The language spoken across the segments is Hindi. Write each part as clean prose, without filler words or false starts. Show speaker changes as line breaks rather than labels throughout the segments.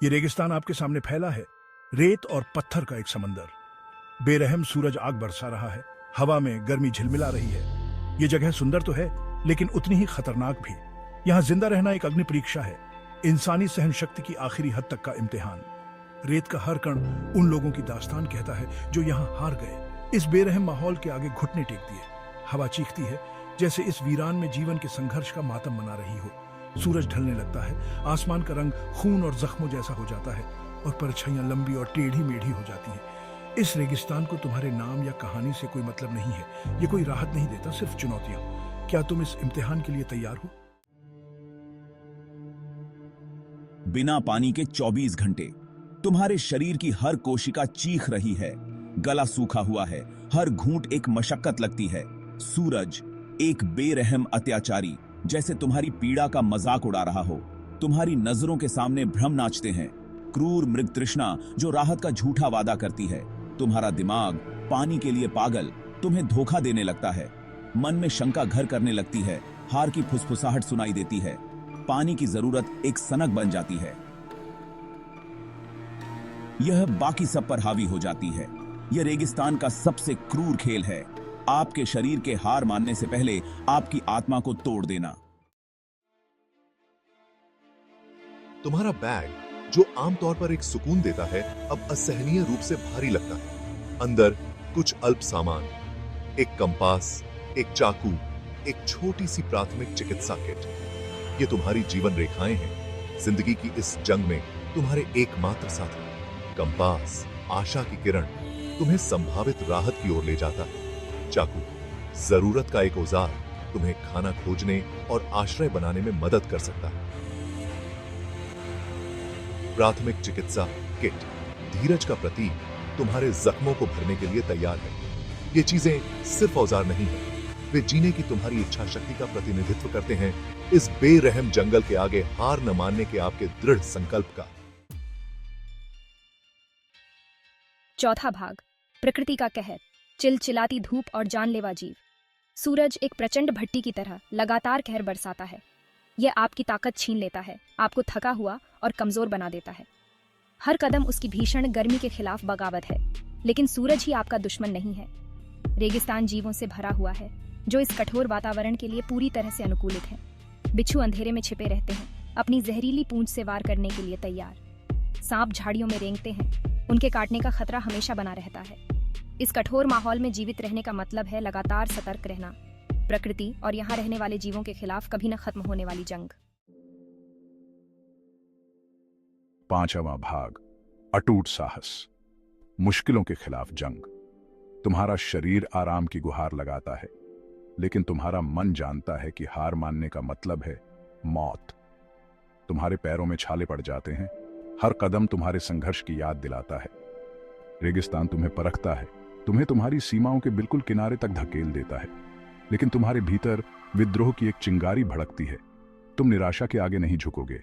ये रेगिस्तान आपके सामने फैला है, रेत और पत्थर का एक समंदर। बेरहम सूरज आग बरसा रहा है, हवा में गर्मी झिलमिला रही है। ये जगह सुंदर तो है, लेकिन उतनी ही खतरनाक भी। यहाँ जिंदा रहना एक अग्नि परीक्षा है, इंसानी सहन शक्ति की आखिरी हद तक का इम्तिहान। रेत का हर कण उन लोगों की दास्तान कहता है जो यहाँ हार गए। इस बेरहम माहौल के आगे घुटने टेक दिए। हवा चीखती है जैसे इस वीरान में जीवन के संघर्ष का मातम मना रही हो। सूरज ढलने लगता है, आसमान का रंग खून और जख्मों जैसा हो जाता है और परछाइयां लंबी और टेढ़ी मेढ़ी हो जाती हैं। इस रेगिस्तान को तुम्हारे नाम या कहानी से कोई मतलब नहीं है। ये कोई राहत नहीं देता, सिर्फ चुनौतियां। क्या तुम इस इम्तिहान के लिए तैयार हो?
बिना पानी के 24 घंटे। तुम्हारे शरीर की हर कोशिका चीख रही है, गला सूखा हुआ है, हर घूंट एक मशक्कत लगती है। सूरज एक बेरहम अत्याचारी जैसे तुम्हारी पीड़ा का मजाक उड़ा रहा हो। तुम्हारी नजरों के सामने भ्रम नाचते हैं, क्रूर मृग तृष्णा जो राहत का झूठा वादा करती है। तुम्हारा दिमाग पानी के लिए पागल तुम्हें धोखा देने लगता है। मन में शंका घर करने लगती है, हार की फुसफुसाहट सुनाई देती है। पानी की जरूरत एक सनक बन जाती है। यह बाकी सब पर हावी हो जाती है। यह रेगिस्तान का सबसे क्रूर खेल है, आपके शरीर के हार मानने से पहले आपकी आत्मा को तोड़ देना।
तुम्हारा बैग जो आमतौर पर एक सुकून देता है, अब असहनीय रूप से भारी लगता है। अंदर कुछ अल्प सामान, एक कंपास, एक चाकू, एक छोटी सी प्राथमिक चिकित्सा किट। ये तुम्हारी जीवन रेखाएं हैं। जिंदगी की इस जंग में तुम्हारे एकमात्र साथी। कंपास, आशा की किरण, तुम्हें संभावित राहत की ओर ले जाता है। चाकू, जरूरत का एक औजार, तुम्हें खाना खोजने और आश्रय बनाने में मदद कर सकता है। प्राथमिक चिकित्सा किट, धीरज का प्रतीक, तुम्हारे जख्मों को भरने के लिए तैयार है। ये चीजें सिर्फ औजार नहीं है, वे जीने की तुम्हारी इच्छा शक्ति का प्रतिनिधित्व करते हैं। इस बेरहम जंगल के आगे हार न मानने के आपके दृढ़ संकल्प का।
चौथा भाग, प्रकृति का कहर। चिलचिलाती धूप और जानलेवा जीव। सूरज एक प्रचंड भट्टी की तरह लगातार कहर बरसाता है। यह आपकी ताकत छीन लेता है, आपको थका हुआ और कमजोर बना देता है। हर कदम उसकी भीषण गर्मी के खिलाफ बगावत है, लेकिन सूरज ही आपका दुश्मन नहीं है। रेगिस्तान जीवों से भरा हुआ है जो इस कठोर वातावरण के लिए पूरी तरह से अनुकूलित है। बिच्छू अंधेरे में छिपे रहते हैं, अपनी जहरीली पूंछ से वार करने के लिए तैयार। सांप झाड़ियों में रेंगते हैं, उनके काटने का खतरा हमेशा बना रहता है। इस कठोर माहौल में जीवित रहने का मतलब है लगातार सतर्क रहना। प्रकृति और यहाँ रहने वाले जीवों के खिलाफ कभी न खत्म होने वाली जंग।
पांचवा भाग, अटूट साहस। मुश्किलों के खिलाफ जंग। तुम्हारा शरीर आराम की गुहार लगाता है, लेकिन तुम्हारा मन जानता है कि हार मानने का मतलब है मौत। तुम्हारे पैरों में छाले पड़ जाते हैं, हर कदम तुम्हारे संघर्ष की याद दिलाता है। रेगिस्तान तुम्हें परखता है, तुम्हें तुम्हारी सीमाओं के बिल्कुल किनारे तक धकेल देता है, लेकिन तुम्हारे भीतर विद्रोह की एक चिंगारी भड़कती है। तुम निराशा के आगे नहीं झुकोगे,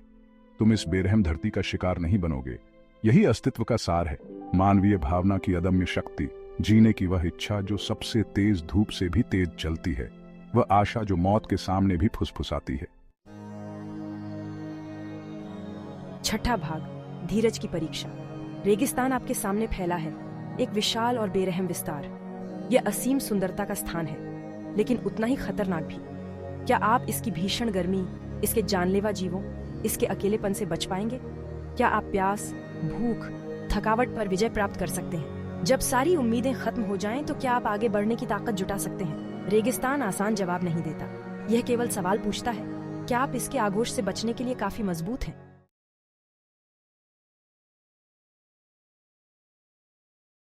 तुम इस बेरहम धरती का शिकार नहीं बनोगे। यही अस्तित्व का सार है, मानवीय भावना की अदम्य शक्ति, जीने की वह इच्छा जो सबसे तेज धूप से भी तेज चलती है, वह आशा जो मौत के सामने भी फुसफुसाती है।
छठा भाग, धीरज की परीक्षा। रेगिस्तान आपके सामने फैला है, एक विशाल और बेरहम विस्तार। यह असीम सुंदरता का स्थान है, लेकिन उतना ही खतरनाक भी। क्या आप इसकी भीषण गर्मी, इसके जानलेवा जीवों, इसके अकेलेपन से बच पाएंगे? क्या आप प्यास, भूख, थकावट पर विजय प्राप्त कर सकते हैं? जब सारी उम्मीदें खत्म हो जाएं, तो क्या आप आगे बढ़ने की ताकत जुटा सकते हैं? रेगिस्तान आसान जवाब नहीं देता, यह केवल सवाल पूछता है, क्या आप इसके आगोश से बचने के लिए काफी मजबूत हैं?